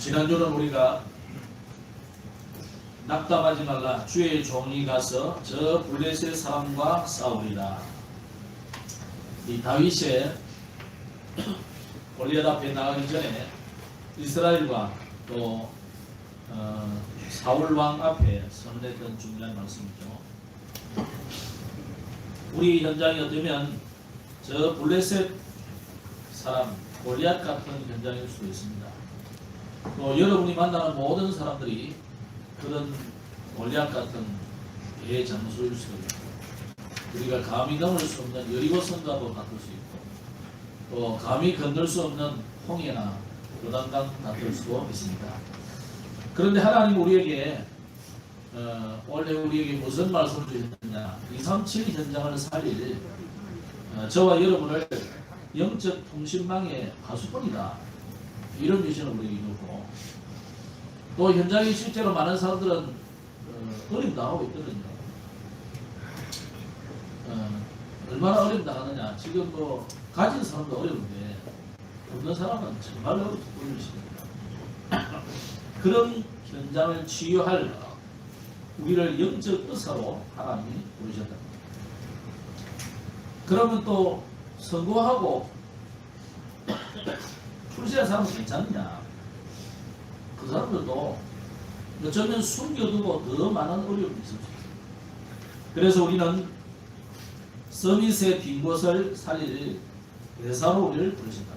지난주는 우리가 낙담하지 말라 주의 종이 가서 저 블레셋 사람과 싸우리라. 이 다윗의 골리앗 앞에 나가기 전에 이스라엘과 또 사울 왕 앞에 선언했던 중요한 말씀이죠. 우리 현장이 어쩌면 저 블레셋 사람 골리앗 같은 현장일 수도 있습니다. 또 여러분이 만나는 모든 사람들이 그런 골리앗 같은 대장수일 수도 있고, 우리가 감히 넘을 수 없는 여리고 선과도 같을 수 있고, 또 감히 건널 수 없는 홍해나 요단강 같을 수도 있습니다. 그런데 하나님 우리에게 원래 우리에게 무슨 말씀을 주셨느냐, 237 현장을 살릴 저와 여러분을 영적 통신망의 파수꾼이다, 이런 미션을 우리에게 주고, 또 현장에 실제로 많은 사람들은 어려움 당하고 있거든요. 얼마나 어려움 당하느냐, 지금 뭐 가진 사람도 어려운데 없는 사람은 정말 어렵게 보이십니다. 그런 현장을 치유할 우리를 영적 의사로 하나님이 부르셨다. 그러면 또 선거하고 출세한 사람은 괜찮느냐? 그 사람들도 어쩌면 숨겨두고 더 많은 어려움이 있을 수 있습니다. 그래서 우리는 서밋의 빈 곳을 살릴 대사로 우리를 부르신다.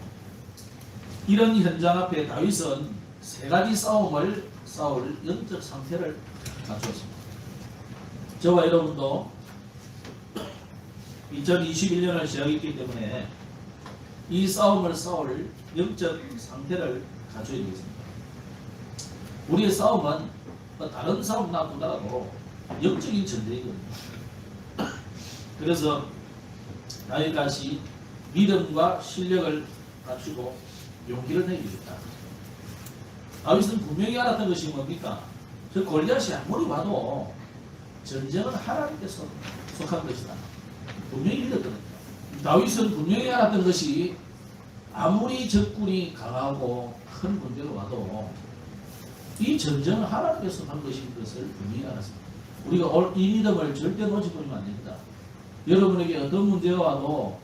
이런 현장 앞에 다윗은 세 가지 싸움을 싸울 영적 상태를 갖추었습니다. 저와 여러분도 2021년을 시작했기 때문에 이 싸움을 싸울 영적 상태를 갖춰야 되겠습니다. 우리의 싸움은 다른 싸움 나보다도 영적인 전쟁이거든요. 그래서 다윗같이 믿음과 실력을 갖추고 용기를 내기겠다. 다윗은 분명히 알았던 것이 뭡니까? 저 골리앗이 아무리 봐도 전쟁은 하나님께서 속한 것이다. 분명히 믿었거든요. 다윗은 분명히 알았던 것이 아무리 적군이 강하고 큰 문제로 와도 이 전쟁은 하나님께서 한 것인 것을 분명히 알았습니다. 우리가 이 믿음을 절대 놓치면 안 됩니다. 여러분에게 어떤 문제가 와도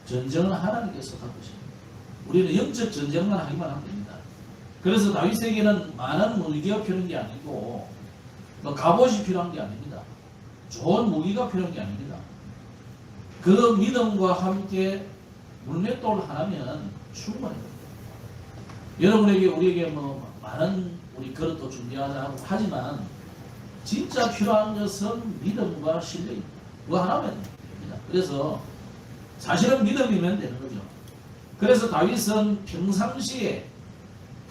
전쟁은 하나님께서 한 것입니다. 우리는 영적 전쟁만 하기만 하면 됩니다. 그래서 다윗에게는 많은 무기가 필요한 게 아니고 갑옷이 필요한 게 아닙니다. 좋은 무기가 필요한 게 아닙니다. 그 믿음과 함께 물맷돌 하나면 충분합니다. 여러분에게 우리에게 많은 우리 그릇도 준비하자고 하지만 진짜 필요한 것은 믿음과 신뢰입니다. 그거 하나면 됩니다. 그래서 사실은 믿음이면 되는 거죠. 그래서 다윗은 평상시에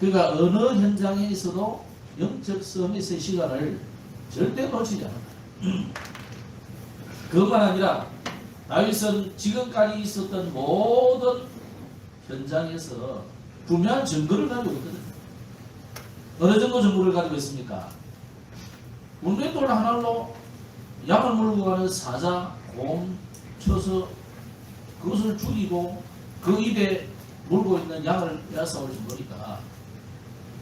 그가 어느 현장에 있어도 영적 서밋의 시간을 절대 놓치지 않았다. 그것만 아니라 다윗은 지금까지 있었던 모든 현장에서 분명한 증거를 가지고 있거든요. 어느 정도 증거를 가지고 있습니까? 물맷돌 하나로 양을 물고 가는 사자, 곰 쳐서 그것을 죽이고 그 입에 물고 있는 양을 빼앗아올 정도니까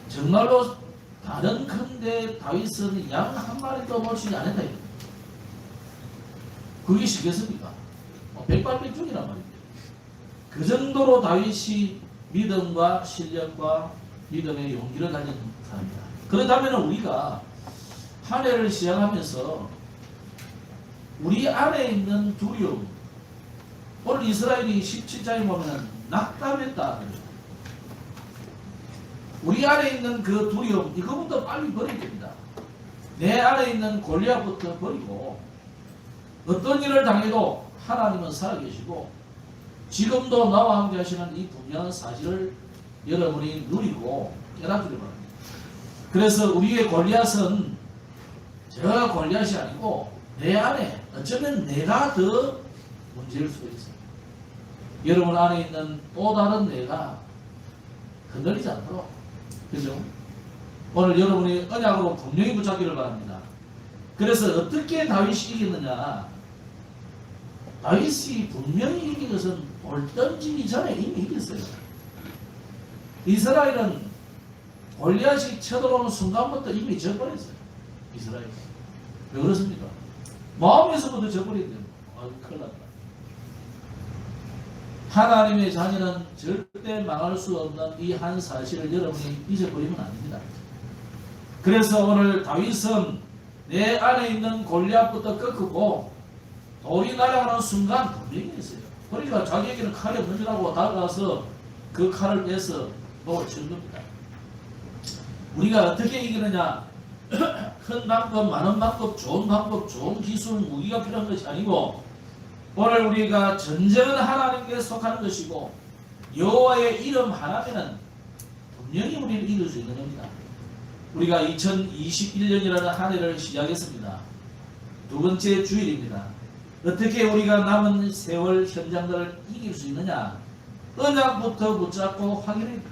정말로 다른 큰데 다윗은 양 한 마리도 놓치지 않았다. 그게 시겠습니까? 백발백중이란 말입니다. 그 정도로 다윗이 믿음과 실력과 믿음의 용기를 가진 사람입니다. 그렇다면 우리가 한 해를 시작하면서 우리 안에 있는 두려움, 오늘 이스라엘이 17장에 보면 낙담했다. 우리 안에 있는 그 두려움, 이거부터 빨리 버려야 됩니다. 내 안에 있는 골리앗부터 버리고, 어떤 일을 당해도 하나님은 살아계시고 지금도 나와 함께 하시는 이 분명한 사실을 여러분이 누리고 깨닫기를 바랍니다. 그래서 우리의 골리앗은 저 골리앗이 아니고 내 안에, 어쩌면 내가 더 문제일 수도 있어요. 여러분 안에 있는 또 다른 내가 흔들리지 않도록, 그죠? 오늘 여러분이 언약으로 분명히 붙잡기를 바랍니다. 그래서 어떻게 다윗이 이겼느냐? 다윗이 분명히 이긴 것은 돌 던지기 전에 이미 이겼어요. 이스라엘은 골리앗이 쳐들어오는 순간부터 이미 져버렸어요. 이스라엘. 왜 그렇습니까? 마음에서부터 져버렸대요. 아, 큰일 났다. 하나님의 자녀는 절대 망할 수 없는 이 한 사실을 여러분이 잊어버리면 안 됩니다. 그래서 오늘 다윗은 내 안에 있는 골리앗부터 꺾고 돌이 날아가는 순간 분명히 했어요. 그러니까 자기에게는 칼이 없는 줄 알고 다가가서 그 칼을 빼서 목을 치는 겁니다. 우리가 어떻게 이기느냐? 큰 방법, 많은 방법, 좋은 기술, 무기가 필요한 것이 아니고 오늘 우리가 전쟁은 하나님께 속하는 것이고 여호와의 이름 하나면은 분명히 우리는 이길 수 있는 겁니다. 우리가 2021년이라는 한 해를 시작했습니다. 두 번째 주일입니다. 어떻게 우리가 남은 세월 현장들을 이길 수 있느냐? 언약부터 붙잡고 확인해야 됩니다.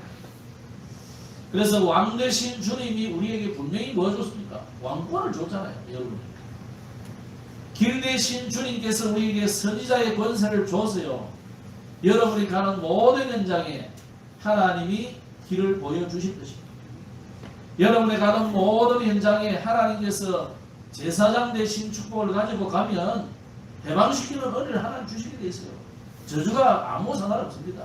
그래서 왕 되신 주님이 우리에게 분명히 뭐 줬습니까? 왕권을 줬잖아요, 여러분. 길 되신 주님께서 우리에게 선지자의 권세를 줬어요. 여러분이 가는 모든 현장에 하나님이 길을 보여주실 것입니다. 여러분이 가는 모든 현장에 하나님께서 제사장 되신 축복을 가지고 가면 해방시키는 은혜를 하나님 주시게 돼 있어요. 저주가 아무 상관없습니다.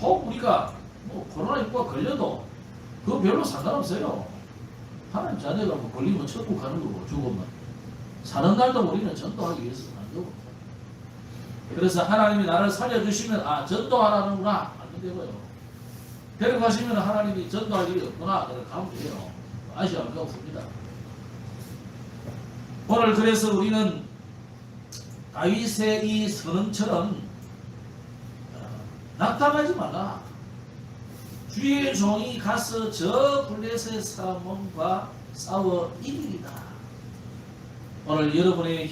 혹 우리가 코로나19가 걸려도 그거 별로 상관없어요. 하나님 자녀가 걸리면 천국 가는 거고 죽으면 사는 날도 우리는 전도하기 위해서 사는 거고. 그래서 하나님이 나를 살려주시면 전도하라는구나 하면 되고요. 데려가시면 하나님이 전도할 일이 없구나 그렇게 가면 돼요. 아시아할 거 없습니다. 오늘 그래서 우리는 다윗의 이 선언처럼 낙담하지 말라. 주의 종이 가서 저 블레셋 사람과 싸워 이기리다. 오늘 여러분의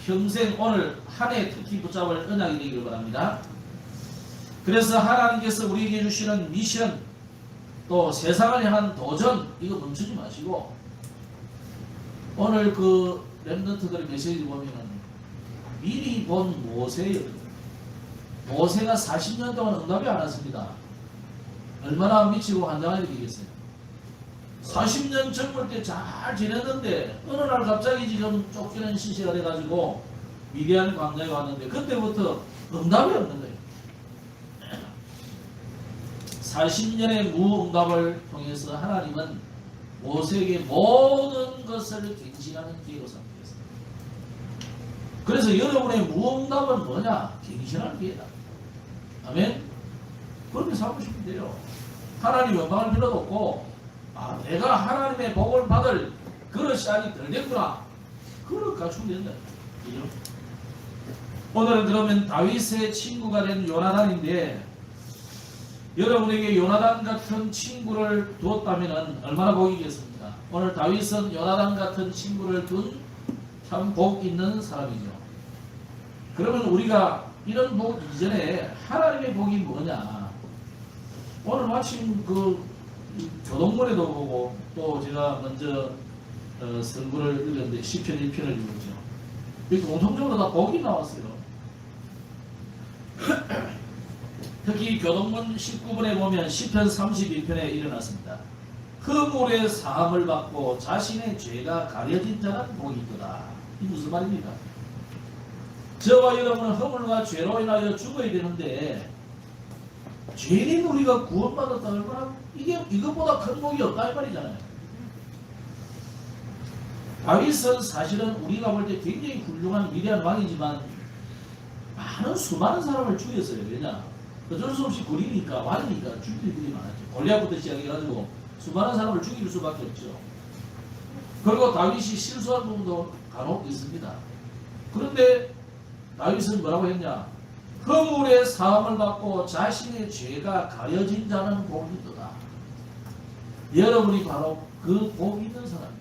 평생 오늘 한 해 특히 붙잡을 언약이 되기를 바랍니다. 그래서 하나님께서 우리에게 주시는 미션 또 세상을 향한 도전 이거 멈추지 마시고 오늘 그 렘넌트들의 메시지 보면은 미리 본 모세예요. 모세가 40년 동안 응답이 안 왔습니다. 얼마나 미치고 환장하게 되겠어요. 40년 젊을 때 잘 지냈는데 어느 날 갑자기 지금 쫓기는 시시가 돼가지고 미디안 광야에 왔는데 그때부터 응답이 없는 거예요. 40년의 무응답을 통해서 하나님은 모세에게 모든 것을 갱신하는 기회로 삼겠습니다. 그래서 여러분의 무응답은 뭐냐? 갱신하는 기회다. 아멘? 그렇게 삼으시면 돼요. 하나님 영광을 필요도 없고 내가 하나님의 복을 받을 그릇이 아직 덜 됐구나. 그릇 갖추면 된다. 그죠? 오늘은 그러면 다윗의 친구가 된 요나단인데 여러분에게 요나단 같은 친구를 두었다면 얼마나 복이겠습니까? 오늘 다윗은 요나단 같은 친구를 둔 참 복 있는 사람이죠. 그러면 우리가 이런 복 이전에 하나님의 복이 뭐냐? 오늘 마침 그 교동문에도 보고 또 제가 먼저 선구를 읽었는데 시편 1편을 읽었죠. 이렇게 공통적으로 다 복이 나왔어요. 특히 교동문 19분에 보면 시편 32편에 일어났습니다. 허물의 사함을 받고 자신의 죄가 가려진 자는 복이 있도다. 이 무슨 말입니까? 저와 여러분은 허물과 죄로 인하여 죽어야 되는데 죄인 우리가 구원받았다 얼마나 이것보다 큰 복이 없다 이 말이잖아요. 다윗은 사실은 우리가 볼 때 굉장히 훌륭한 위대한 왕이지만 수많은 사람을 죽였어요. 왜냐? 어쩔 수 없이 거리니까 왕이니까 죽일 일이 많았죠. 골리앗부터 시작해가지고 수많은 사람을 죽일 수밖에 없죠. 그리고 다윗이 실수한 부분도 간혹 있습니다. 그런데 다윗은 뭐라고 했냐? 허물의 사함을 받고 자신의 죄가 가려진 자는 복이 있도다. 여러분이 바로 그 복이 있는 사람입니다.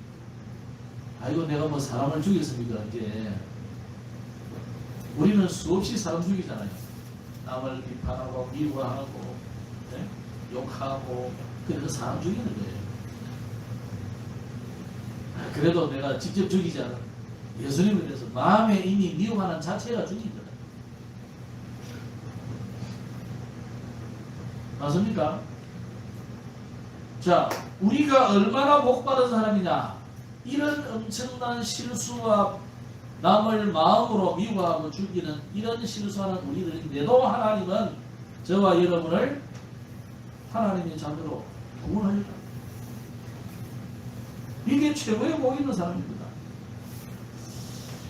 아이고 내가 뭐 사람을 죽였습니까? 이제 우리는 수없이 사람 죽이잖아요. 남을 비판하고 미워하고 네? 욕하고 그래서 사람 죽이는 거예요. 그래도 내가 직접 죽이지 않아. 예수님에 대해서 마음에 이미 미워하는 자체가 죽인 거다. 맞습니까? 자, 우리가 얼마나 복받은 사람이냐. 이런 엄청난 실수와 남을 마음으로 미워하고 죽이는 이런 실수하는 우리들인데도 하나님은 저와 여러분을 하나님의 자녀로 구원하셨다. 이게 최고의 복 있는 사람입니다.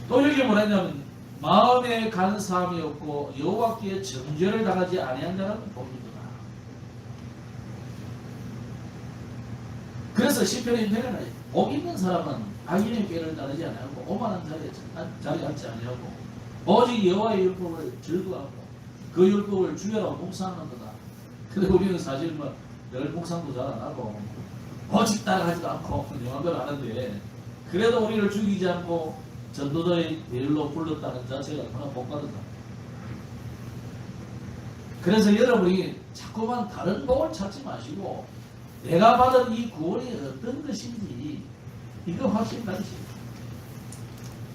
또 여기 뭐라 했냐면 마음에 간사함이 없고 여호와께 정죄를 당하지 아니한 자는 복이다. 그래서 시편의 표현은 복 있는 사람은 악인의 꾀를 따르지 아니하고 오만한 자리에 앉지 아니하고 오직 여호와의 율법을 즐거워하고 그 율법을 주야로 묵상하는 거다. 근데 우리는 사실 늘 묵상도 잘 안 하고 오직 따라가지도 않고 영화를 하는데 그래도 우리를 죽이지 않고 전도자의 대열로 불렀다는 자체가 얼마나 복받았다. 그래서 여러분이 자꾸만 다른 복을 찾지 마시고 내가 받은 이 구원이 어떤 것인지 이거 확실히 가지시고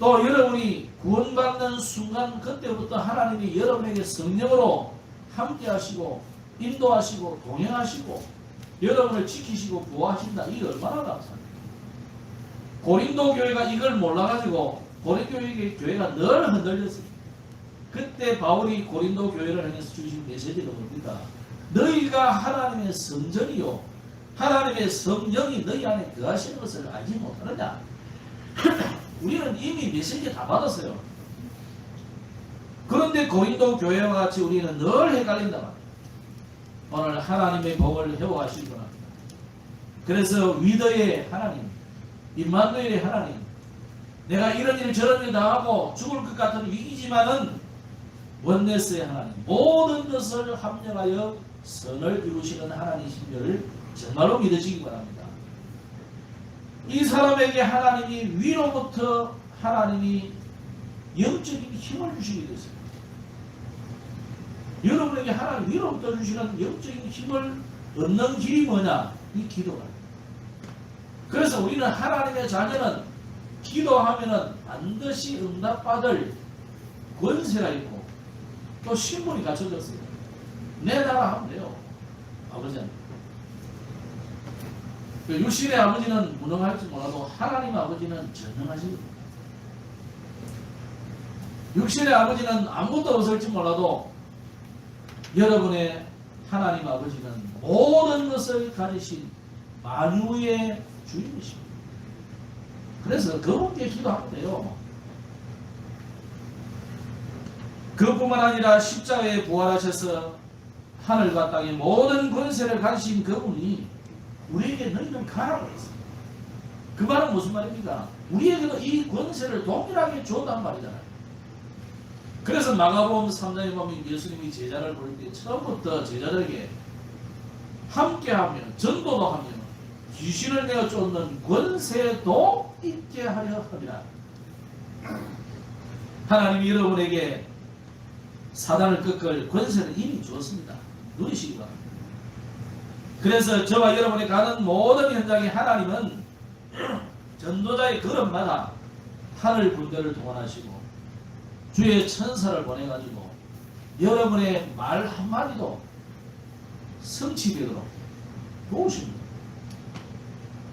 또 여러분이 구원받는 순간 그때부터 하나님이 여러분에게 성령으로 함께 하시고 인도하시고 동행하시고 여러분을 지키시고 보호하신다. 이게 얼마나 감사합니까? 고린도 교회가 이걸 몰라가지고 고린도 교회가 늘 흔들렸어요. 그때 바울이 고린도 교회를 향해서 주신 메시지가 뭡니까? 너희가 하나님의 성전이요 하나님의 성령이 너희 안에 거하시는 것을 알지 못하느냐? 우리는 이미 메시지 다 받았어요. 그런데 고린도 교회와 같이 우리는 늘 헷갈린다 말이에요. 오늘 하나님의 복을 회복하시기 바랍니다. 그래서 위더의 하나님, 임마누엘의 하나님, 내가 이런 일 저런 일 당하고 죽을 것 같은 위기지만은 원네스의 하나님, 모든 것을 합력하여 선을 이루시는 하나님이신 줄 정말로 믿으시기 바랍니다. 이 사람에게 하나님이 위로부터 하나님이 영적인 힘을 주시게 됐어요. 여러분에게 하나님 위로부터 주시는 영적인 힘을 얻는 길이 뭐냐? 이 기도가. 그래서 우리는 하나님의 자녀는 기도하면은 반드시 응답받을 권세가 있고 또 신분이 갖춰졌어요. 내 나라 하면 돼요. 아버지는. 육신의 아버지는 무능할지 몰라도 하나님 아버지는 전능하십니다. 육신의 아버지는 아무것도 없을지 몰라도 여러분의 하나님 아버지는 모든 것을 가지신 만유의 주인이십니다. 그래서 그분께 기도하면 돼요. 그뿐만 아니라 십자가에 부활하셔서 하늘과 땅의 모든 권세를 가지신 그분이 우리에게 너희는 가라고 했습니다. 그 말은 무슨 말입니까? 우리에게도 이 권세를 동일하게 줬단 말이잖아요. 그래서 마가복음 3장에 보면 예수님이 제자를 부를 때 처음부터 제자들에게 함께하며 전도도 하며 귀신을 내어 쫓는 권세도 있게 하려 합니다. 하나님이 여러분에게 사단을 꺾을 권세를 이미 주었습니다. 누리시기 바랍니다. 그래서 저와 여러분이 가는 모든 현장에 하나님은 전도자의 걸음마다 하늘 군대를 동원하시고 주의 천사를 보내가지고 여러분의 말 한마디도 성취되도록 도우십니다.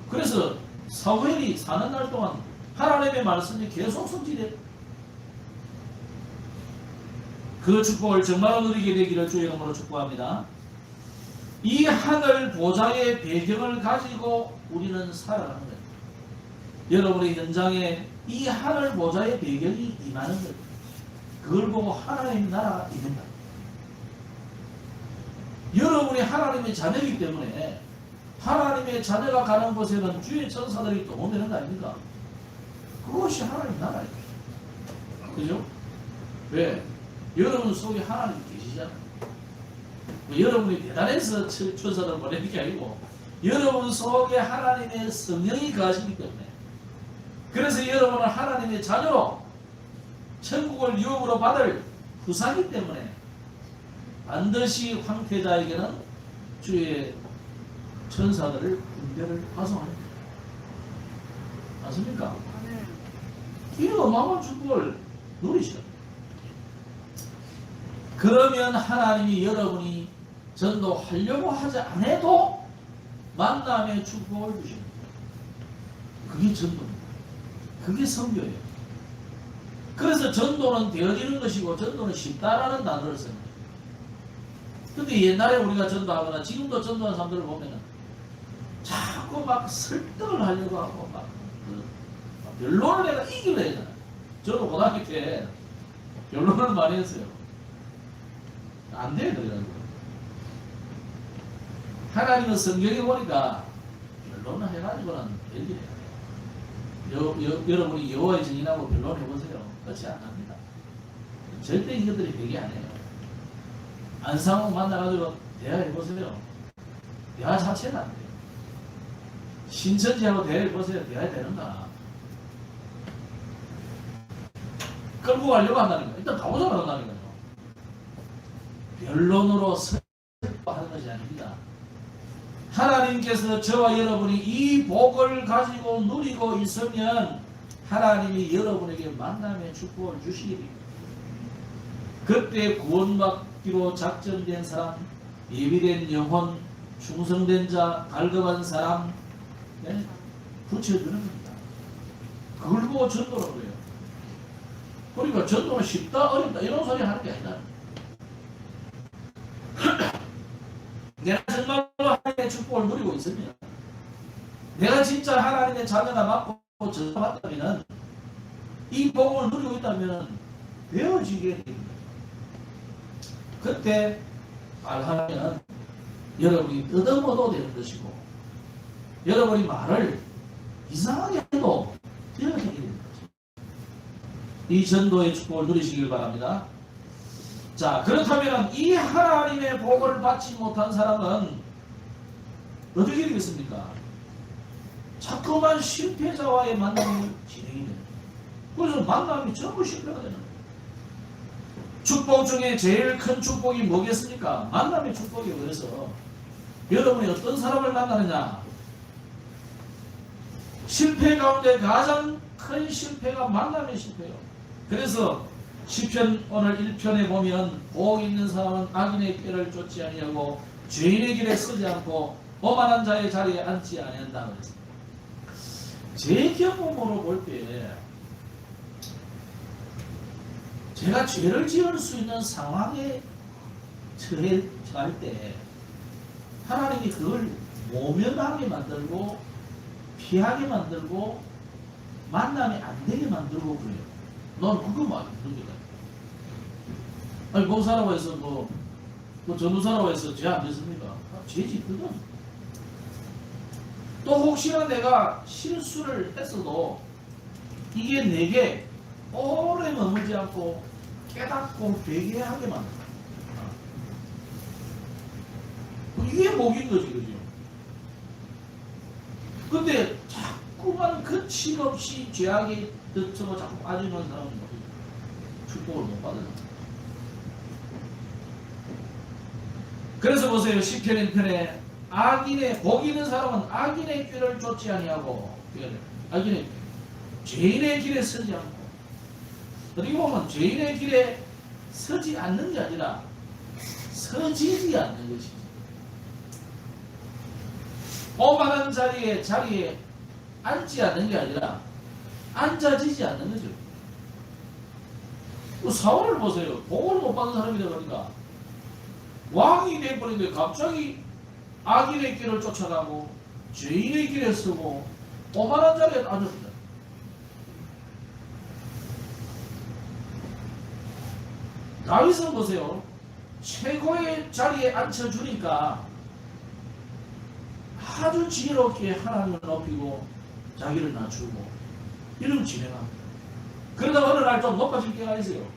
그래서 사무엘이 사는 날 동안 하나님의 말씀이 계속 성취돼 그 축복을 정말로 누리게 되기를 주의 이름으로 축복합니다. 이 하늘 보좌의 배경을 가지고 우리는 살아가는 거예요. 여러분의 현장에 이 하늘 보좌의 배경이 임하는 거예요. 그걸 보고 하나님의 나라가 임한다. 여러분이 하나님의 자녀이기 때문에 하나님의 자녀가 가는 곳에는 주의 천사들이 동원되는 거 아닙니까? 그것이 하나님의 나라예요. 그죠? 왜? 여러분 속에 하나님이 계시잖아요. 여러분이 대단해서 천사들을 보내는 게 아니고 여러분 속에 하나님의 성령이 거하시기 때문에 그래서 여러분은 하나님의 자녀로 천국을 유업으로 받을 후사기 때문에 반드시 황태자에게는 주의 천사들을 군대를 파송합니다. 맞습니까? 이 어마어마한 축복을 누리셔야 돼요. 그러면 하나님이 여러분이 전도하려고 하지 않아도 만남의 축복을 주십니다. 그게 전도입니다. 그게 선교예요. 그래서 전도는 되어지는 것이고 전도는 쉽다라는 단어를 씁니다. 근데 옛날에 우리가 전도하거나 지금도 전도하는 사람들을 보면은 자꾸 막 설득을 하려고 하고 막 변론을 내가 이기려 했잖아. 저도 고등학교 때 변론을 많이 했어요. 안 돼요, 그래가지고. 하나님은 성경에 보니까 변론을 해가지고는 별일 해요. 여러분이 여호와의 증인하고 변론해보세요. 끝이 안 납니다. 절대 이것들이 되게 안 해요. 안상호 만나가지고 대화해보세요. 대화 자체는 안 돼요. 신천지하고 대화해보세요. 대화되는가? 끌고 가려고 한다는 거예요. 일단 가보자고 한다는 거예요. 변론으로 설득하는 것이 아닙니다. 하나님께서 저와 여러분이 이 복을 가지고 누리고 있으면 하나님이 여러분에게 만남의 축복을 주시게 됩니다. 그때 구원받기로 작정된 사람, 예비된 영혼, 충성된 자, 갈급한 사람 붙여주는 겁니다. 그걸 보고 전도를 해요. 그러니까 전도는 쉽다 어렵다 이런 소리 하는 게 아니다. 내가 정말로 하나님의 축복을 누리고 있으면, 내가 진짜 하나님의 자녀가 맞고 전도받다면, 이 복을 누리고 있다면 되어지게 됩니다. 그때 말하면 여러분이 뜯어먹어도 되는 것이고, 여러분이 말을 이상하게 해도 되어지게 됩니다. 이 전도의 축복을 누리시길 바랍니다. 자, 그렇다면 이 하나님의 복을 받지 못한 사람은 어떻게 되겠습니까? 자꾸만 실패자와의 만남이 진행이 됩니다. 그래서 만남이 전부 실패가 되는 거예요. 축복 중에 제일 큰 축복이 뭐겠습니까? 만남의 축복이에요. 그래서 여러분이 어떤 사람을 만나느냐? 실패 가운데 가장 큰 실패가 만남의 실패예요. 그래서 시편 오늘 1편에 보면 복 있는 사람은 악인의 꾀를 쫓지 아니하고 죄인의 길에 서지 않고 오만한 자의 자리에 앉지 아니한다 그랬습니다. 제 경험으로 볼 때 제가 죄를 지을 수 있는 상황에 처할 때 하나님이 그걸 모면하게 만들고 피하게 만들고 만남이 안 되게 만들고 그래요. 넌 그거 뭐 그런 게 아니 목사라고 해서 뭐 전도사라고 해서 죄 안 됐습니까? 죄지 그건. 또 혹시나 내가 실수를 했어도 이게 내게 오래 머물지 않고 깨닫고 회개하게 만든다. 이게 복인 거지, 그죠? 근데 자꾸만 거침없이 죄악에 젖혀서 자꾸 빠지는 사람은 축복을 못 받아요. 그래서 보세요. 시편 1편에 악인의 복 있는 사람은 악인의 꾀를 쫓지 아니하고 악인의 죄인의 길에 서지 않고, 어떻게 보면 죄인의 길에 서지 않는 게 아니라 서지지 않는 것이지. 오만한 자리에 앉지 않는 게 아니라 앉아지지 않는 거죠. 사울을 보세요. 복을 못 받은 사람이다 보니까 왕이 되어버리는데 갑자기 악인의 길을 쫓아가고 죄인의 길에 서고 오만한 자리에 앉았다. 다윗은 보세요. 최고의 자리에 앉혀주니까 아주 지혜롭게 하나님을 높이고 자기를 낮추고 이런 진행합니다. 그러다 어느 날 좀 높아질 때가 있어요.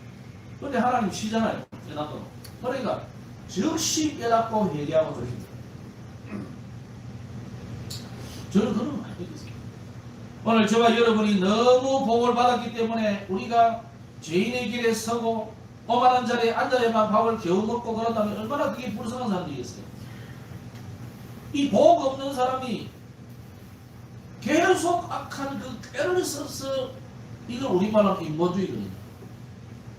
근데 하나님 쉬잖아요. 깨닫고. 그러니까 즉시 깨닫고 회개하고 조심해요. 저는 그런 거 알겠어요. 오늘 저와 여러분이 너무 복을 받았기 때문에 우리가 죄인의 길에 서고 오만한 자리에 앉아야만 밥을 겨우 먹고 그런다면 얼마나 그게 불쌍한 사람이겠어요. 이 복 없는 사람이 계속 악한 그 꾀를 써서, 이걸 우리말로 인본주의거든요.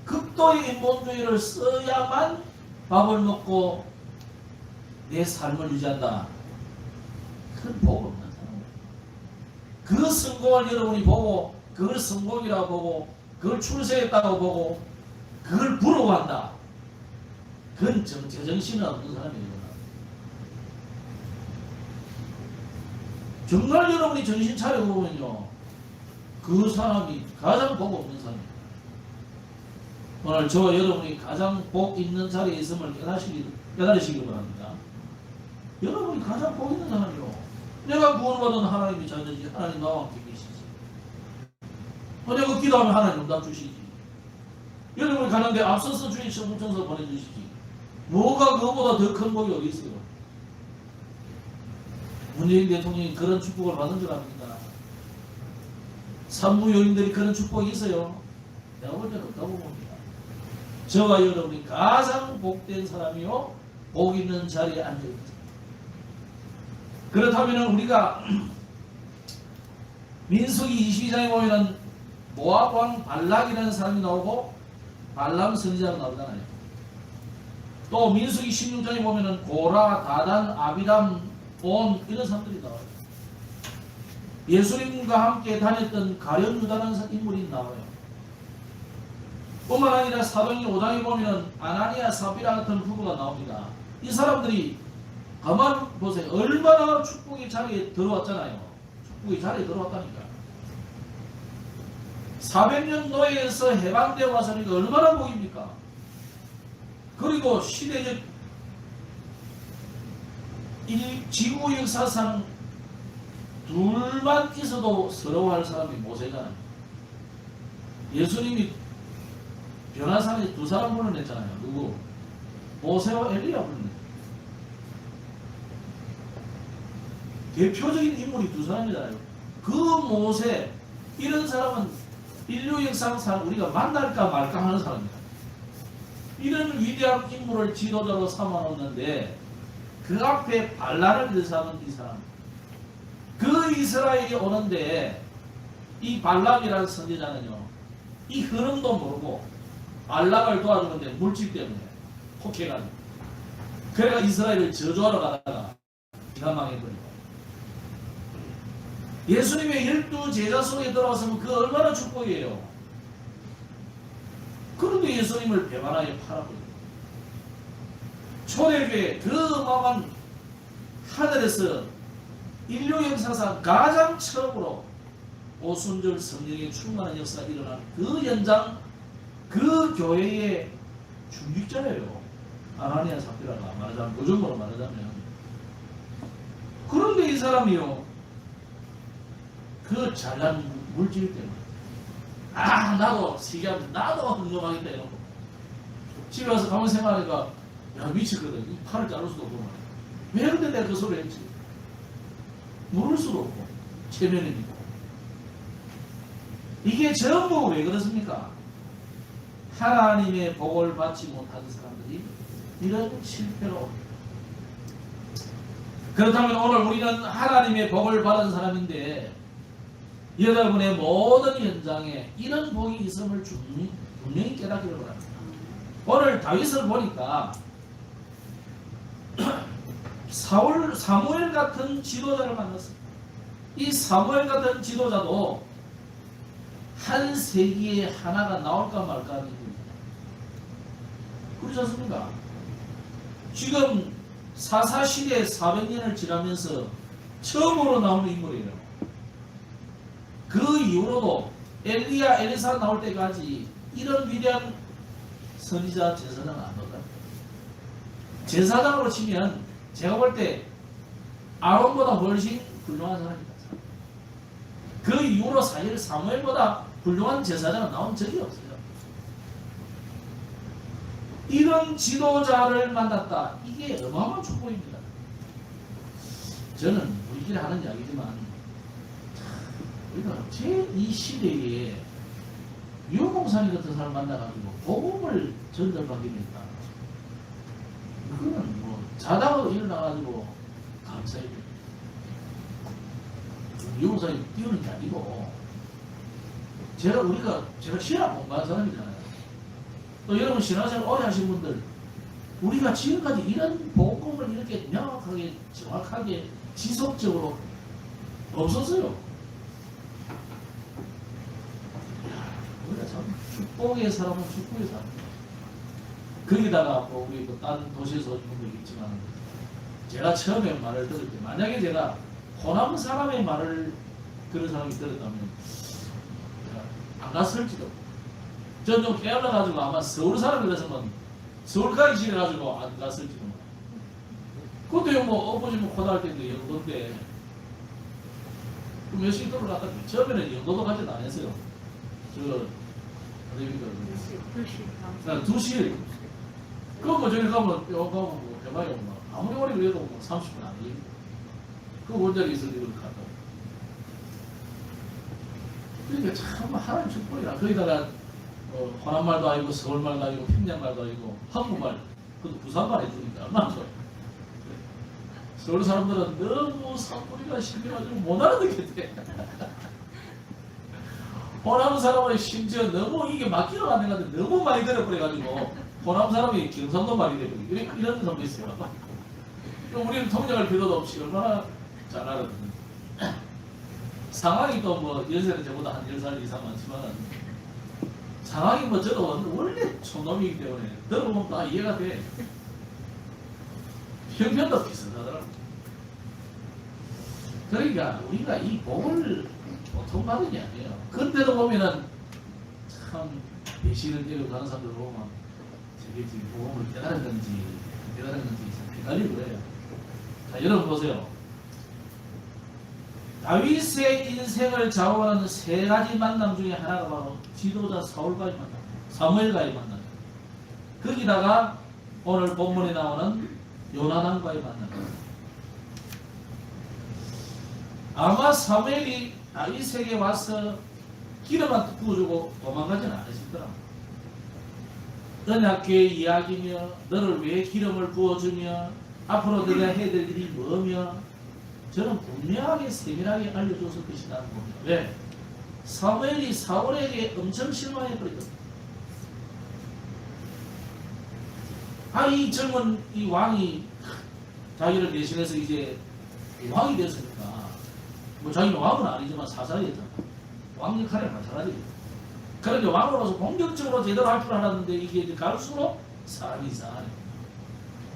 극도의 인본주의를 써야만 밥을 먹고 내 삶을 유지한다. 그건 복 없는 사람이에요. 그 성공을 여러분이 보고 그걸 성공이라고 보고 그걸 출세했다고 보고 그걸 부러워한다. 그건 제정신은 없는 사람이에요. 정말 여러분이 정신 차려보면요, 그 사람이 가장 복 없는 사람입니다. 오늘 저와 여러분이 가장 복 있는 자리에 있음을 깨달으시기 바랍니다. 여러분이 가장 복 있는 사람이요. 내가 구원받은 하나님이 자녀지, 하나님 나와 함께 계시지. 내가 기도하면 하나님 응답 주시지. 여러분이 가는데 앞서서 주의 천국천사 보내주시지. 뭐가 그거보다 더 큰 복이 어디 있어요? 문재인 대통령이 그런 축복을 받은 줄 압니다. 산부요인들이 그런 축복이 있어요. 내가 볼 때는 없다고 봅니다. 저와 여러분이 가장 복된 사람이요, 복 있는 자리에 앉아있다. 그렇다면 우리가 민수기 22장에 보면 모압 왕 발락이라는 사람이 나오고 발람 선지자가 나오잖아요. 또 민수기 16장에 보면 고라, 다단, 아비람, 온 이런 사람들이 나와요. 예수님과 함께 다녔던 가룟 유다라는 인물이 나와요. 뿐만 아니라 사도행전 5장에 보면 아나니아, 사비라 같은 후보가 나옵니다. 이 사람들이 가만 보세요. 얼마나 축복의 자리에 들어왔잖아요. 축복의 자리에 들어왔다니까. 400년 노예에서 해방되어 와서니까 얼마나 복입니까? 그리고 시대적 지구 역사상 둘만 있어도 서러워할 사람이 모세잖아요. 예수님이 변화산에 두 사람 불러냈잖아요. 누구? 모세와 엘리야 불러냈어요. 대표적인 인물이 두 사람이잖아요. 그 모세, 이런 사람은 인류 역사상 우리가 만날까 말까 하는 사람입니다. 이런 위대한 인물을 지도자로 삼아놓는데 그 앞에 발락을 믿는 사람은 이 사람. 그 이스라엘이 오는데 이 발락이라는 선지자는요, 이 흐름도 모르고 발락을 도와주는데 물질 때문에 혹해가지고 그래가 이스라엘을 저주하러 가다가 기가 망해버리고, 예수님의 12 제자 속에 들어왔으면 그 얼마나 축복이에요. 그런데 예수님을 배반하여 팔아버리고, 초대교회 그 어마어마한 하늘에서 인류 역사상 가장 처음으로 오순절 성령의 충만한 역사가 일어난 그 현장, 그 교회의 중직자예요. 아나니아 삽비라가 말하자면, 요즘으로 말하자면. 그런데 이 사람이요, 그 잘난 물질 때문에 나도 시기하면 나도 헌금하겠다 이러고 집에 와서 가만 생각하니까 야 미치거든. 이 팔을 자를 수도 없고 말이야. 왜 근데 내가 그 소리를 했지? 물을 수도 없고 체면이 있고. 이게 전부 왜 그렇습니까? 하나님의 복을 받지 못하는 사람들이 이런 실패로. 그렇다면 오늘 우리는 하나님의 복을 받은 사람인데 여러분의 모든 현장에 이런 복이 있음을 분명히 깨닫기를 바랍니다. 오늘 다윗을 보니까 사무엘 같은 지도자를 만났습니다. 이 사무엘 같은 지도자도 한 세기에 하나가 나올까 말까 하는 일입니다. 그렇지 않습니까? 지금 사사시대 400년을 지나면서 처음으로 나오는 인물이에요. 그 이후로도 엘리야, 엘리사 나올 때까지 이런 위대한 선지자, 제사장은 안 나온다. 제사장으로 치면 제가 볼 때 아론보다 훨씬 훌륭한 사람이다. 그 이후로 사실 사무엘보다 훌륭한 제사장은 나온 적이 없어요. 이런 지도자를 만났다. 이게 어마어마한 축복입니다. 저는 우리끼리 하는 이야기지만 우리가 제2 시대에 유목사님 같은 사람 만나가지고 복음을 전달받게 됐다. 그거는 뭐 자다가 일어나가지고 감사해요. 유목사님 띄우는 게 아니고 제가 신학 공부한 사람이잖아요. 또 여러분 신학생활 오래 하신 분들, 우리가 지금까지 이런 복음을 이렇게 명확하게 정확하게 지속적으로 없었어요. 우리가 참 축복의 사람은 축복의 사람. 거기다가 뭐 우리 딴 도시에서 오신 분도 있지만 제가 처음에 말을 들을 때 만약에 제가 호남 사람의 말을 그런 사람이 들었다면 안 갔을지도. 전 좀 깨어나가지고 아마 서울 사람이라서는 서울 가기 싫어가지고 안 갔을지도. 그것도 뭐 어버지면 고등학교인데 영도인데 몇 시에 들어갔다. 처음에는 영도도 가지도 안 했어요. 어디입니까? 2시. 그럼 뭐 저기 가면 가면 뭐 대박이 없나. 아무리 오래 그래도 뭐 30분 안 걸리고. 그 원자리 있을 때 갔다. 그러니까 참 하나님 축복이라. 거기다가 호남말도 아니고 서울말도 아니고 평양말도 아니고 한국말, 그것도 부산말 해주니까 얼마나 좋아요. 서울 사람들은 너무 사투리가 심해가지고 못 알아듣겠대. 호남 사람은 심지어 너무 이게 맞기로 안 되는데 너무 많이 들어버려가지고 호남 사람이 경상도 말이 되고 이런 사람도 있어요. 우리는 통역할 필요도 없이 얼마나 잘 알아듣는. 상황이 또 뭐 연세는 저보다 한 10살 이상 많지만 상황이 뭐 저도 원래 촌놈이기 때문에 들어보면 다 이해가 돼. 형편도 비슷하더라고. 그러니까 우리가 이 복을 보통 받은 게 아니에요. 그때도 보면은 참 배신을 데리고 가는 사람들 보면 저게 지금 복음을 깨달은 건지 참 헷갈리고 그래요. 자, 여러분 보세요. 다윗의 인생을 좌우하는 세 가지 만남 중에 하나가 바로 지도자 사울과의 만남, 사무엘과의 만남. 거기다가 오늘 본문에 나오는 요나단과의 만남. 아마 사무엘이 다윗에게 와서 기름만 부어주고 도망가지는 않으실 거라. 언약궤의 이야기며 너를 왜 기름을 부어주며 앞으로 네가 해야 될 일이 뭐며 저는 분명하게 세밀하게 알려줬을 것이라는 겁니다. 왜? 사무엘이 사울에게 엄청 실망해버리거든요. 이 젊은 이 왕이 자기를 대신해서 이제 왕이 됐으니까 뭐 자기는 왕은 아니지만 사사였잖아. 왕 역할을 마찬가지예요. 그런데 왕으로서 공격적으로 제대로 할 줄 알았는데 이게 이제 갈수록 사람이 이상하네.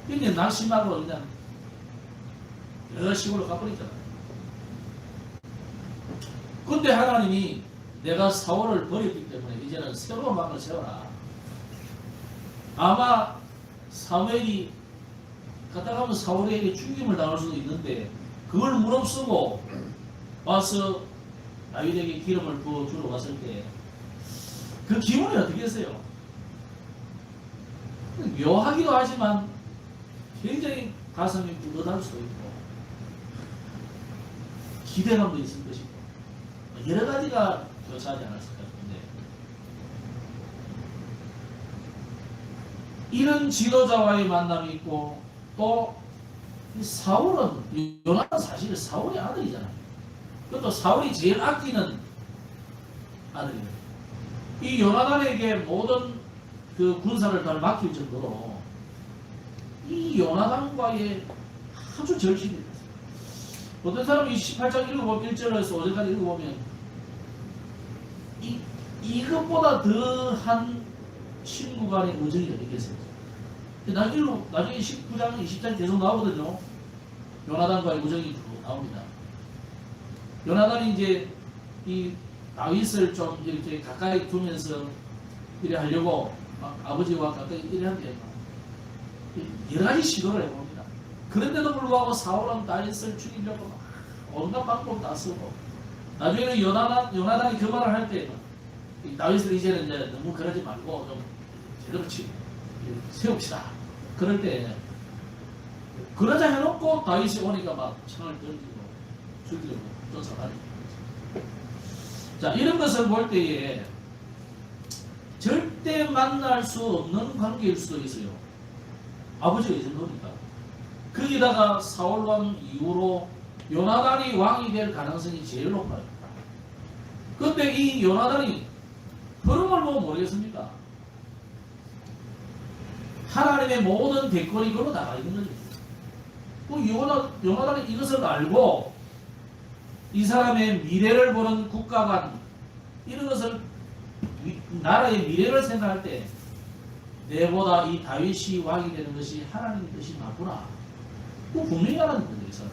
이제 낙심하고 그냥 여러 식으로 가버리잖아요. 근데 하나님이 내가 사울을 버렸기 때문에 이제는 새로운 왕을 세워라. 아마 사무엘이 갔다 가면 사울에게 죽임을 당할 수도 있는데 그걸 무릅쓰고 와서 다윗에게 기름을 부어주러 왔을 때 그 기분이 어떻게 했어요? 묘하기도 하지만 굉장히 가슴이 뿌듯할 수도 있고 기대감도 있을 것이고 여러 가지가 교차하지 않았을까 싶은데 이런 지도자와의 만남이 있고 또 사울은 요나단 사실 사울의 아들이잖아요. 그것도 사울이 제일 아끼는 아들이에요. 이 요나단에게 모든 그 군사를 다 맡길 정도로 이 요나단과의 아주 절친이 됐어요. 어떤 사람이 18장 읽어보면 1절에서 5절까지 읽어보면 이것보다 더한 친구 간의 우정이 어디 있겠어요? 나중에 19장, 20장 계속 나오거든요. 요나단과의 우정이 나옵니다. 요나단이 이제 이 다윗을 좀 이렇게 가까이 두면서 이래 하려고 아버지와 가까이 이래 하는데 여러 가지 시도를 해봅니다. 그런데도 불구하고 사울은 다윗을 죽이려고 온갖 방법 다 쓰고 나중에는 요나단이 그 말을 할 때 다윗을 이제는 이제 너무 그러지 말고 좀 제대로 세웁시다. 그럴 때 그러자 해놓고 다윗이 오니까 막 창을 던지고 죽이려고 쫓아가니까. 자, 이런 것을 볼 때에 절대 만날 수 없는 관계일 수도 있어요. 아버지가 이 정도니까. 거기다가 사울왕 이후로 요나단이 왕이 될 가능성이 제일 높아요. 그런데 이 요나단이 흐름을 보면 모르겠습니까? 하나님의 모든 대권이 그로 나가 있는 거죠. 요나단이 이것을 알고 이 사람의 미래를 보는 국가관 이런 것을 나라의 미래를 생각할 때 내보다 이 다윗이 왕이 되는 것이 하나님의 뜻이 맞구나. 그 분명히 알았는 거죠.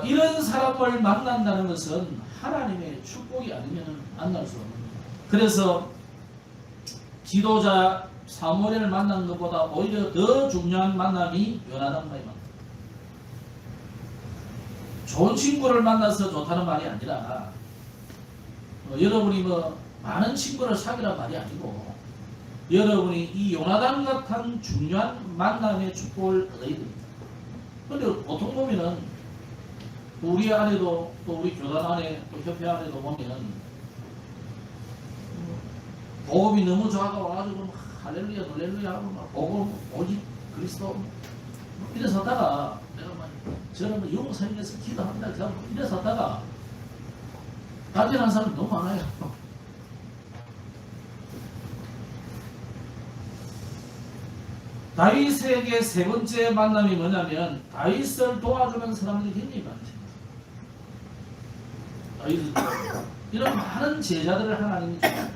이런 사람을 만난다는 것은 하나님의 축복이 아니면 만날 수 없는 거예요. 그래서 지도자 사무엘을 만난 것보다 오히려 더 중요한 만남이 요나단과의 만남. 좋은 친구를 만나서 좋다는 말이 아니라 여러분이 많은 친구를 사귀란 말이 아니고 여러분이 이 요나단 같은 중요한 만남의 축복을 얻어야 됩니다. 그런데 보통 보면은 우리 안에도 또 우리 교단 안에 또 협회 안에도 보면 복음이 너무 좋아가 와가지고 할렐루야 놀렐루야 하고 막 복음 오직 그리스도 이래서 하다가 내가 막 저는 용서에서 기도합니다 이래서 하다가 단절한 사람이 너무 많아요. 다윗에게 세 번째 만남이 뭐냐면 다윗을 도와주는 사람들이 굉장히 많습니다. 다윗을 이런 많은 제자들을 하나님이 주십니다.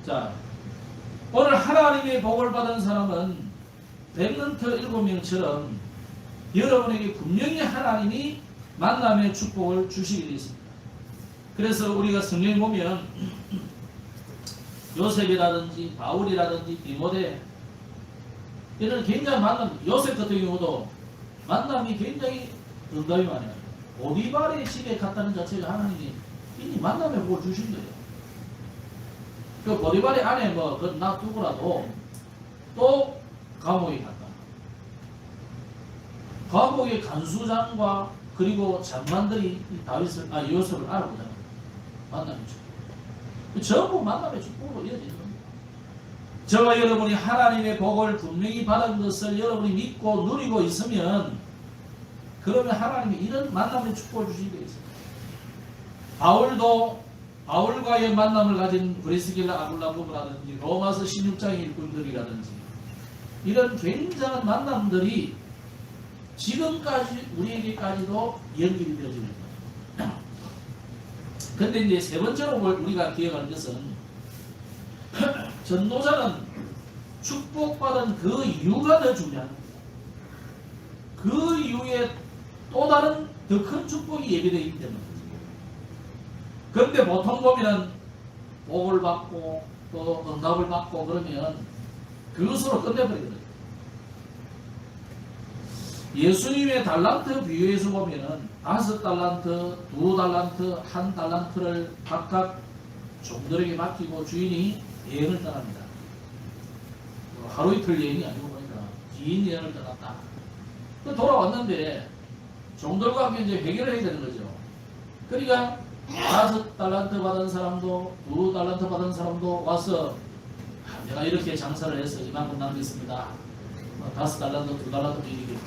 자, 오늘 하나님의 복을 받은 사람은 랩런트 7명처럼 여러분에게 분명히 하나님이 만남의 축복을 주시게 되어 있습니다. 그래서 우리가 성경에 보면 요셉이라든지 바울이라든지 디모데 이런 굉장히 만남, 요셉 같은 경우도 만남이 굉장히 응답이 많아요. 보디발의 집에 갔다는 자체가 하나님이 이미 만남의 복을 주신 거예요. 그 보디발의 안에 놔두고라도 또 감옥에 갔다. 감옥의 간수장과 그리고 장관들이 요셉을 알아보잖아요. 만남의 축복. 전부 만남의 축복으로 이어지는 겁니다. 저와 여러분이 하나님의 복을 분명히 받은 것을 여러분이 믿고 누리고 있으면 그러면 하나님이 이런 만남의 축복을 주시게 되어 있습니다. 바울도 바울과의 만남을 가진 브리스길라 아굴라고라든지 로마서 16장의 일꾼들이라든지 이런 굉장한 만남들이 지금까지 우리에게까지도 연결이 되어지는 거예요. 그런데 이제 세 번째로 우리가 기억할 것은 전도자는 축복받은 그 이유가 더 중요한 겁니다. 그 이후에 또 다른 더 큰 축복이 예비되어 있기 때문에. 그런데 보통 보면 복을 받고 또 응답을 받고 그러면 그것으로 끝내버리거든요. 예수님의 달란트 비유에서 보면은 5달란트, 2달란트, 1달란트를 각각 종들에게 맡기고 주인이 여행을 떠납니다. 하루 이틀 여행이 아니고 보니까 긴 여행을 떠났다. 돌아왔는데 종들과 함께 이제 해결을 해야 되는 거죠. 그러니까 5달란트 받은 사람도 2달란트 받은 사람도 와서 내가 이렇게 장사를 해서 이만큼 남겼습니다. 5달란트, 2달란트 이렇게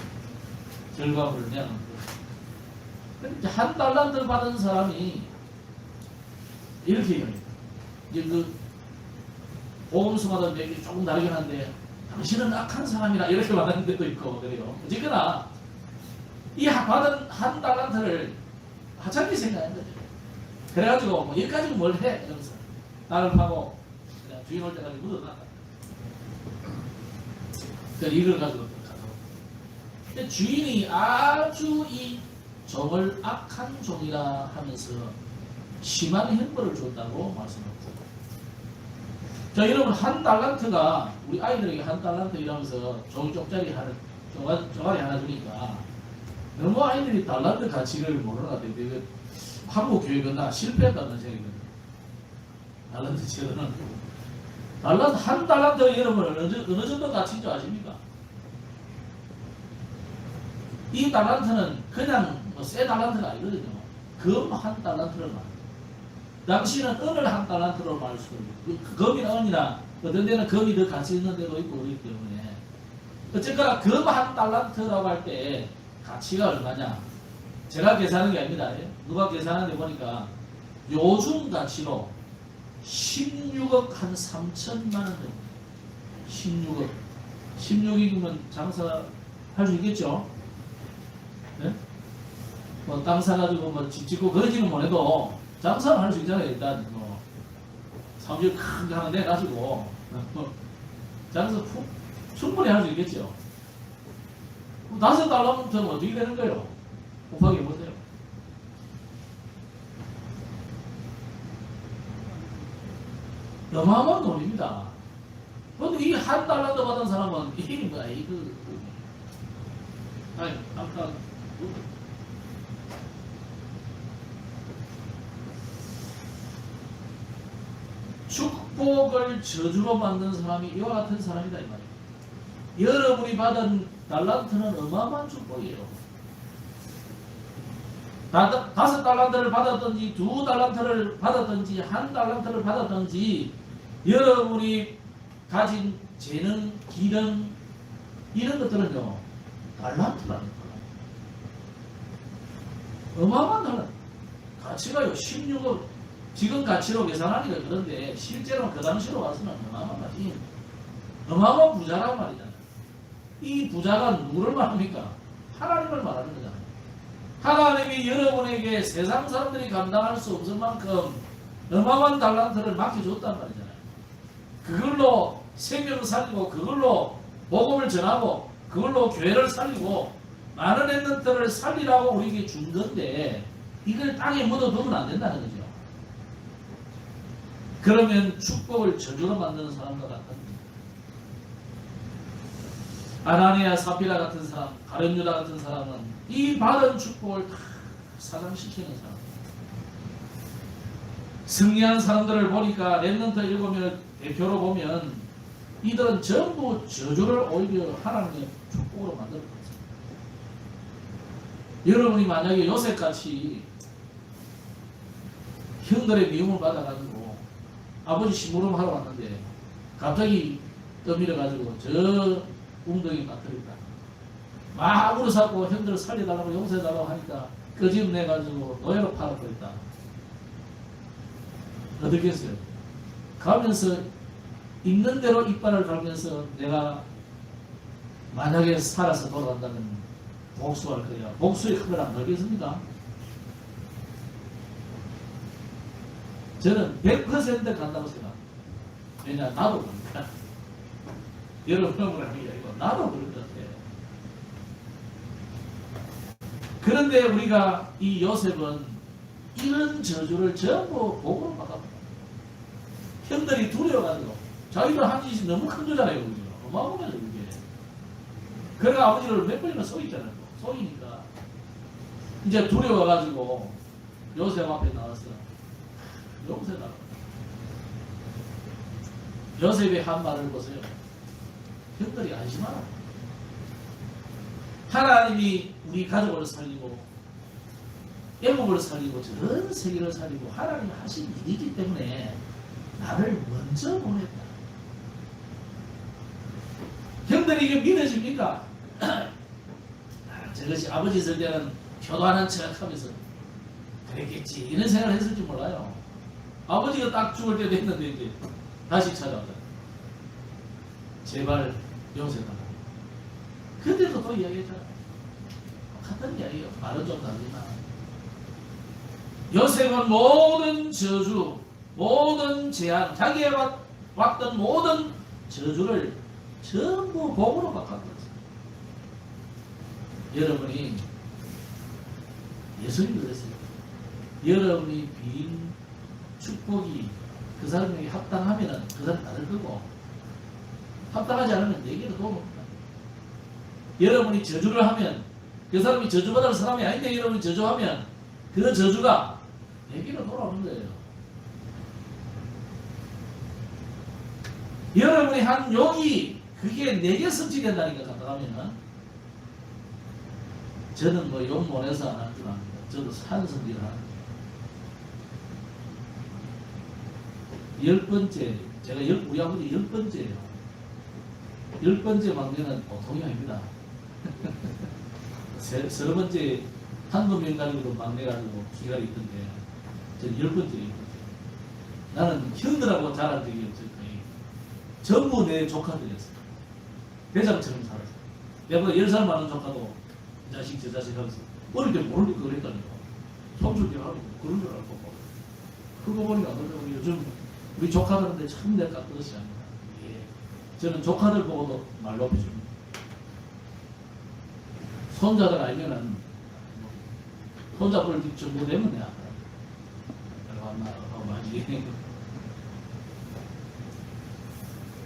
결과물을 내는 거예요. 1달란트 받은 사람이 이렇게 얘기합니다. 이제 그 보험수마다 얘기 조금 다르긴 한데 당신은 악한 사람이라 이렇게 말하는 데도 있고 그래요. 어쨌거나 이 받은 1달란트를 하찮게 생각한 거죠. 그래가지고 뭐 여기까지는 뭘 해? 이러면서 나를 파고 그냥 주인 올 때까지 묻어놨다. 그래서 이걸 가지고 가서 주인이 아주 이 종을 악한 종이라 하면서 심한 형벌을 줬다고 말씀합니다. 자, 여러분 1달란트가 우리 아이들에게 1달란트 이러면서 종이 쪽짜리 쪼가리 하나 주니까 너무 아이들이 달란트 가치를 모르는 것 같아요. 한국 교육은 다 실패했다는 생각이거든요. 달란트 제도는. 달란트, 1달란트 여러분 어느 정도 가치인 줄 아십니까? 이 달란트는 그냥 새 달란트가 아니거든요. 금 1달란트를 말해요. 당시는 은을 1달란트로 말할 수도 있고, 금이나 은이나 어떤 데는 금이 더 가치 있는 데도 있고 그렇기 때문에 어쨌거나 금 1달란트라고 할 때 가치가 얼마냐? 제가 계산한 게 아닙니다. 누가 계산하는데 보니까 요즘 가치로 16억 한 3천만 원 정도. 16억. 16인이면 장사할 수 있겠죠? 네? 뭐 땅 사가지고 뭐 집 짓고 그러지는 못해도 장사는 할 수 있잖아요. 일단 뭐 사무실 큰 거 하나 내가지고 장사 충분히 할 수 있겠죠. 5달러면 어떻게 되는 거예요? 곱하기 해보세요. 어마어마한 돈입니다. 근데 이 한 달러도 받은 사람은 이게 뭐야, 이거. 아니, 아까, 축복을 저주로 만든 사람이 이와 같은 사람이다, 이 말이에요. 여러분이 받은 달란트는 어마어마한 축복이에요. 5달란트를 받았든지 2달란트를 받았든지 1달란트를 받았든지 여러분이 가진 재능, 기능 이런 것들은요 달란트라는 거예요. 어마어마한 달란트. 가치가요 16억 지금 가치로 계산하니까 그런데 실제로 그 당시로 봐서는 어마어마하지. 어마어마한 부자란 말이잖아요. 이 부자가 누구를 말합니까? 하나님을 말하는 거잖아요. 하나님이 여러분에게 세상 사람들이 감당할 수 없을 만큼 어마어마한 달란트를 맡겨줬단 말이잖아요. 그걸로 생명을 살리고 그걸로 복음을 전하고 그걸로 교회를 살리고 많은 랩런트를 살리라고 우리에게 준 건데 이걸 땅에 묻어두면 안 된다는 거죠. 그러면 축복을 저주로 만드는 사람과 같은 아나니아 사피라 같은 사람, 가룟유다 같은 사람은 이 받은 축복을 다 사장시키는 사람. 승리한 사람들을 보니까 랩런트 7명을 대표로 보면 이들은 전부 저주를 오히려 하나님의 축복으로 만들어 놨습니다. 여러분이 만약에 요셉같이 형들의 미움을 받아가지고 아버지 심부름 하러 왔는데 갑자기 떠밀어가지고 저 웅덩이 빠뜨린다. 막 울어서고 형들을 살려달라고 용서해달라고 하니까 끄집 내가지고 노예로 팔아버렸다. 어떻게 했어요? 가면서 있는 대로 이빨을 갈면서 내가 만약에 살아서 돌아간다면 복수할 거야. 복수의 흠을 안 걸겠습니까? 저는 100% 간다고 생각합니다. 왜냐, 나도 그럽니다. 여러분은 하는 게 아니고 나도 그럴 것 같아요. 그런데 우리가 이 요셉은 이런 저주를 전부 복으로 받았다. 형들이 두려워가지고 자기가 한 짓이 너무 큰 거잖아요. 그죠? 어마어마하죠 그게. 그래가 아버지를 몇 번이나 속이잖아요. 속이니까 이제 두려워가지고 요셉 앞에 나왔어. 요셉 나왔어. 요셉의 한 말을 보세요. 형들이 안심하라. 하나님이 우리 가족을 살리고 애국을 살리고 전 세계를 살리고 하나님이 하신 일이기 때문에 나를 먼저 보냈다. 형들이 이게 믿어집니까? 저것이 아버지 있을 때는 효도하는 척하면서 그랬겠지 이런 생각을 했을지 몰라요. 아버지가 딱 죽을 때 됐는데 이제 다시 찾아오다. 제발 용서해달라. 그때도 또 이야기했잖아. 같은 이야기예요. 말은 좀 다르지만 요셉은 모든 저주, 모든 재앙, 자기가 왔던 모든 저주를 전부 복으로 바꿔버렸어요. 여러분이 예수님이 그랬어요. 여러분이 빈 축복이 그 사람에게 합당하면 그 사람 받을 거고 합당하지 않으면 내게로 도움없다. 여러분이 저주를 하면 그 사람이 저주받을 사람이 아닌데 여러분이 저주하면 그 저주가 내게로 돌아오는 거예요. 여러분이 한 욕이 그게 내게 성취된다니까 간단하면 저는 뭐 욕 못해서 안 할 줄 압니다. 저도 산성질을 하는 거예요. 10번째 제가 우리 아버지 10번째예요. 10번째 막내는 보통이 아닙니다. 30번째 한두 명 가지고 막내 가지고 기가 있던데 저는 10번째예요. 나는 형들하고 자란 적이 없을 거예요. 전부 내 조카들이었어요. 대장처럼 살았어요. 내가 10살 많은 조카도 이 자식 저 자식 하면서 어릴 때 모르니까 그랬다니까. 성줄기하고 그런 줄 알고 그거 보니까 안 그러고 요즘 우리 조카들한테 참 내가 뜻이 아닙니다. 예. 저는 조카들 보고도 말 높여줍니다. 손자들 알면은 손자 볼 정도 되면 내가 하고 많이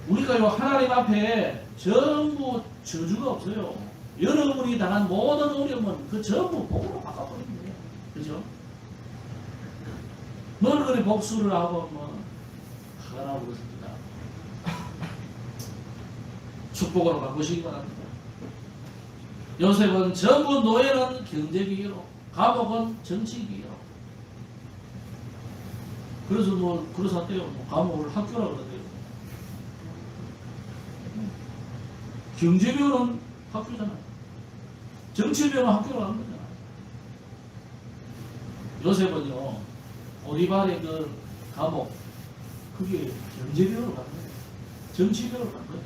우리가 요 하나님 앞에 전부 저주가 없어요. 여러분이 당한 모든 어려움은 그 전부 복으로 바꿔버리면 돼요. 그죠? 늘 그리 복수를 하고 뭐 화가 나고 그렇습니다. 축복으로 바꾸시기 바랍니다. 요셉은 전부 노예는 경제비로, 감옥은 정치비로. 그래서 뭐 그래서 한때요. 뭐 감옥을 학교라고 그러대요. 경제비로는 학교잖아요. 정치비로는 학교로 하는 거잖아요. 요셉은요, 오리발의 그 감옥, 그게 경제비로로 간 거예요. 정치비로로 간 거예요.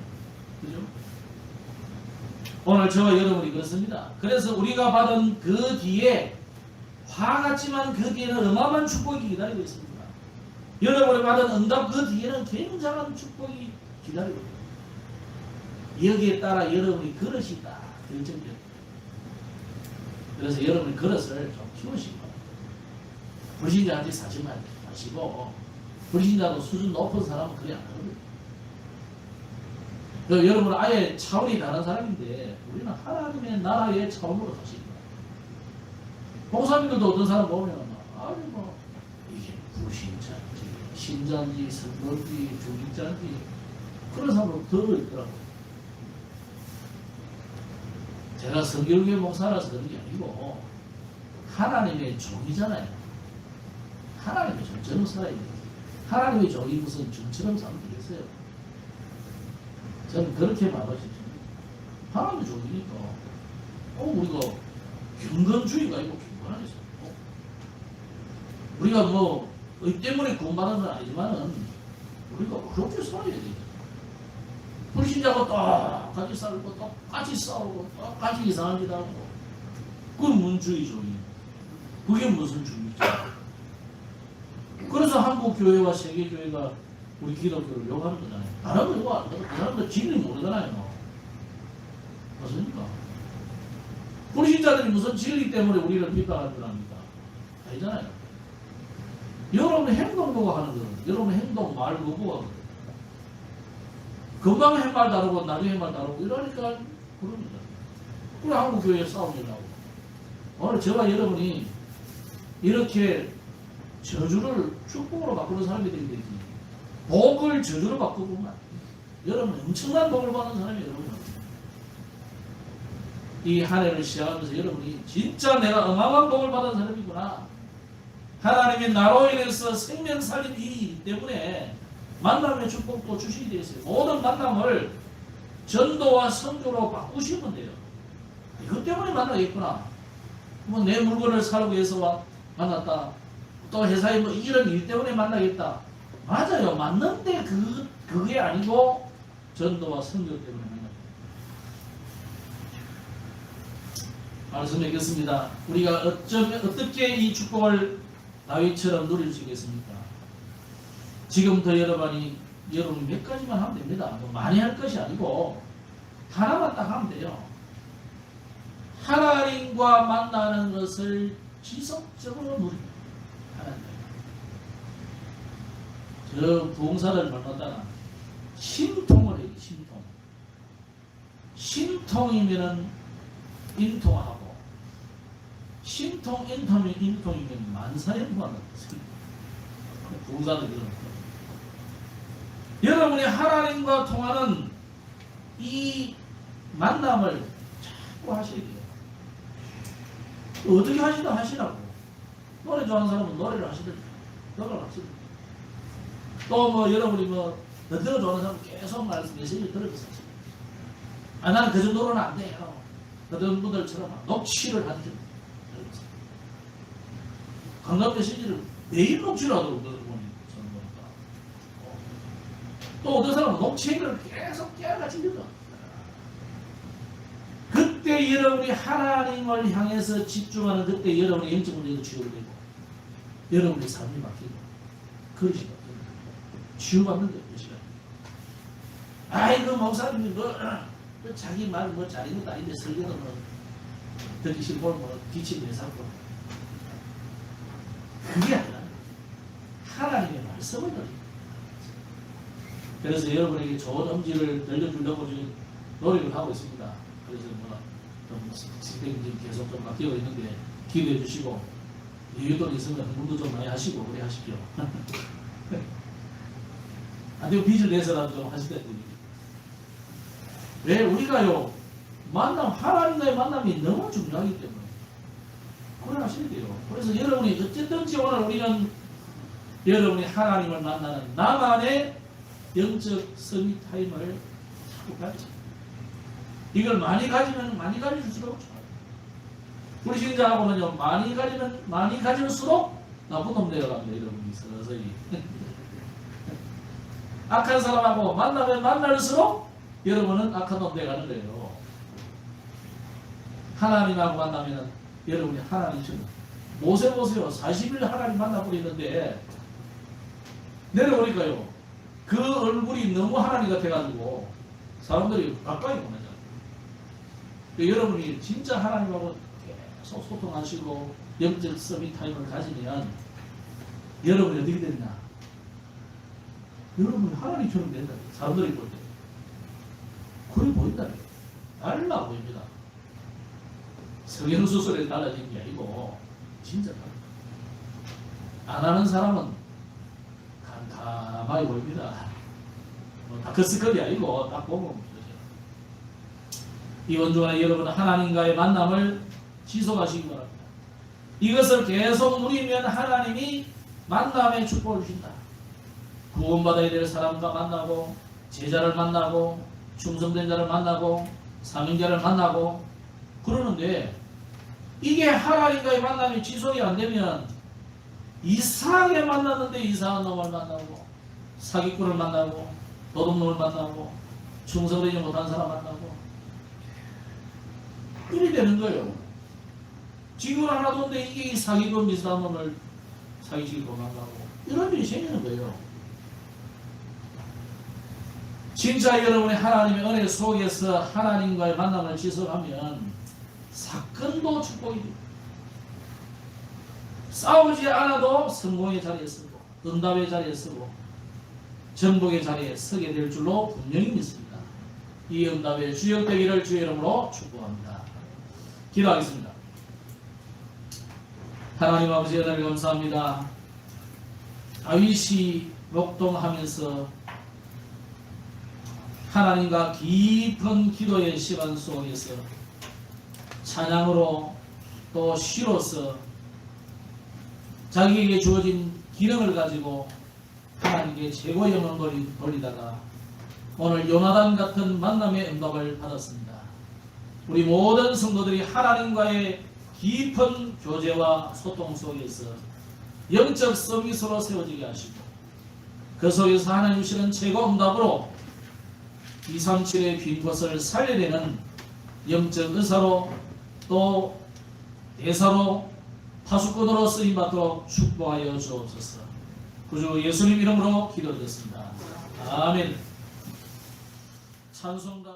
그죠? 오늘 저와 여러분이 그렇습니다. 그래서 우리가 받은 그 뒤에 화 같지만 그 뒤에는 어마어마한 축복이 기다리고 있습니다. 여러분이 받은 응답 그 뒤에는 굉장한 축복이 기다리고 있습니다. 여기에 따라 여러분이 그릇이 딱 결정됩니다. 그래서 여러분이 그릇을 좀 키우시고 불신자한테 사지 마시고 불신자도 수준 높은 사람은 그래 안 하거든요. 여러분은 아예 차원이 다른 사람인데 우리는 하나님의 나라의 차원으로 가십니다. 목사님들도 어떤 사람 보면 아니 뭐 이게 불신자인지 신자인지 선거인지 중직자인지 그런 사람으로 들어있더라고요. 제가 성결교회 목사라서 그런 게 아니고 하나님의 종이잖아요. 하나님의 종처럼 살아야 돼요. 하나님의 종이 무슨 종처럼 살면 되겠어요? 저는 그렇게 말하고 싶습니다. 하나님의 종이니까 우리가 경건주의가 아니고 경건하겠어요. 우리가 뭐 의 때문에 구원받은 건 아니지만은 우리가 그렇게 살아야 돼요. 불신자고 똑같이 살고 똑같이 싸우고 똑같이 이상한 짓 하고 그건 문주의종이 그게 무슨 주의죠? 그래서 한국 교회와 세계 교회가 우리 기독교를 욕하는 거잖아요. 다른 거 욕 안 하고 그 사람들 진리 모르잖아요. 맞습니까? 불신자들이 무슨 진리 때문에 우리를 비판하는 줄 압니까? 아니잖아요. 여러분의 행동 보고 하는 거예요. 여러분의 행동 말 보고 하거든요. 금방 한 말 다르고 나중에 한 말 다르고 이러니까 그럽니다. 우리 한국 교회에 싸움이 나고 오늘 저와 여러분이 이렇게 저주를 축복으로 바꾸는 사람이 되게 되지 복을 저주로 바꾸면 여러분 엄청난 복을 받는 사람이 여러분입니다. 이 한 해를 시작하면서 여러분이 진짜 내가 어마어마한 복을 받은 사람이구나. 하나님이 나로 인해서 생명 살린 일이기 때문에 만남의 축복도 주시게 되겠어요. 모든 만남을 전도와 선교로 바꾸시면 돼요. 이것 때문에 만나겠구나. 뭐 내 물건을 사려고 해서 만났다. 또 회사에 뭐 이런 일 때문에 만나겠다. 맞아요. 맞는데 그게 아니고 전도와 선교 때문에 만납니다. 말씀 읽겠습니다. 우리가 어떻게 이 축복을 다윗처럼 누릴 수 있겠습니까? 지금부터 여러분이 몇 가지만 하면 됩니다. 뭐 많이 할 것이 아니고 하나만 딱 하면 돼요. 하나님과 만나는 것을 지속적으로 누립니다. 저 부흥사를 만났다가 심통을 해요. 심통. 심통이면은 인통하고 심통, 인통이면 만사연구하는 것입니다. 부흥사들 그런 거. 여러분이 하나님과 통하는 이 만남을 자꾸 하셔야 돼요. 어떻게 하시나 하시라고. 노래 좋아하는 사람은 노래를 하시든지 노래를 하시든지 또 뭐 여러분이 뭐 너희들 좋아하는 사람은 계속 말씀 메시지를 들으면서 나는 그 정도로는 안 돼요. 그런 분들처럼 녹취를 하든지 강남 메시지를 매일 녹취를 하도록 저는 보니까 또 어떤 사람은 녹취를 계속 깨알같이 읽어. 그때 여러분이 하나님을 향해서 집중하는 그때 여러분의 영적 문제도 치유되고 여러분의 삶이 바뀌고 그릇이 바뀌는 거예요. 치유받는 거예요. 그 시간에. 아이 그 목사님이 뭐 자기 말 뭐 잘하는 것도 아닌데 설교도 뭐 듣기 싫고 뭐 기침 내삼고 그게 아니라 하나님의 말씀을 드립니다. 그래서 여러분에게 좋은 음질을 들려주려고 지금 노력을 하고 있습니다. 그래서 뭐좀 시스템이 계속 좀 바뀌고 있는데 기도해 주시고 여유돈 있으면 공부도 좀 많이 하시고 그래 하십시오. 안 되고 빚을 내서라도 좀 하시다 드립니다. 왜 우리가요 하나님과의 만남이 너무 중요하기 때문에 그래 하셔야 돼요. 그래서 여러분이 어쨌든지 오늘 우리는 여러분이 하나님을 만나는 나만의 영적 서밋 타임을 자꾸 가지죠. 이걸 많이 가지면 많이 가질수록 좋아요. 불신자하고는요 많이 가질수록 나쁜 놈 되어갑니다. 여러분이 서서히 악한 사람하고 만나면 만날수록 여러분은 악한 놈 되어가는 거예요. 하나님하고 만나면 여러분이 하나님처럼 모세 보세요. 40일 하나님 만나버리는데 내려보니까요 그 얼굴이 너무 하나님 같아가지고 사람들이 가까이 보내잖아요. 여러분이 진짜 하나님하고 계속 소통하시고 영적 서밋 타임을 가지면 여러분이 어떻게 되느냐? 여러분이 하나님처럼 된다. 사람들이 볼 때 그래 보인다. 달라 보입니다. 성형수술에 달라진 게 아니고 진짜 달라. 안 하는 사람은 가만히 보입니다. 다크서클이 아니고 딱 보면 되죠. 이번 주간에 여러분은 하나님과의 만남을 지속하시기 바랍니다. 이것을 계속 누리면 하나님이 만남의 축복을 주신다. 구원받아야 될 사람과 만나고 제자를 만나고 충성된 자를 만나고 사명자를 만나고 그러는데 이게 하나님과의 만남이 지속이 안 되면 이상하게 만났는데 이상한 놈을 만나고 사기꾼을 만나고 도둑놈을 만나고 충성되지 못한 사람 만나고 이래 되는 거예요. 지금 하나도 없는데 이게 이 사기꾼 비슷한 놈을 사기치고 만나고 이런 일이 생기는 거예요. 진짜 여러분이 하나님의 은혜 속에서 하나님과의 만남을 지속하면 사건도 축복이 됩니다. 싸우지 않아도 성공의 자리에 서고 응답의 자리에 서고 정복의 자리에 서게 될 줄로 분명히 믿습니다. 이 응답의 주역되기를 주의 이름으로 축복합니다. 기도하겠습니다. 하나님 아버지 은혜를 감사합니다. 다윗이 목동하면서 하나님과 깊은 기도의 시간 속에서 찬양으로 또 시로서 자기에게 주어진 기능을 가지고 하나님께 최고의 영광을 돌리다가 오늘 요나단 같은 만남의 응답을 받았습니다. 우리 모든 성도들이 하나님과의 깊은 교제와 소통 속에서 영적 서밋으로 세워지게 하시고 그 속에서 하나님 주시는 최고 응답으로 237의 빈 곳을 살려내는 영적 의사로 또 대사로 파수꾼으로 쓰임받도록 축복하여 주옵소서. 구주 예수님 이름으로 기도드렸습니다. 아멘. 찬송가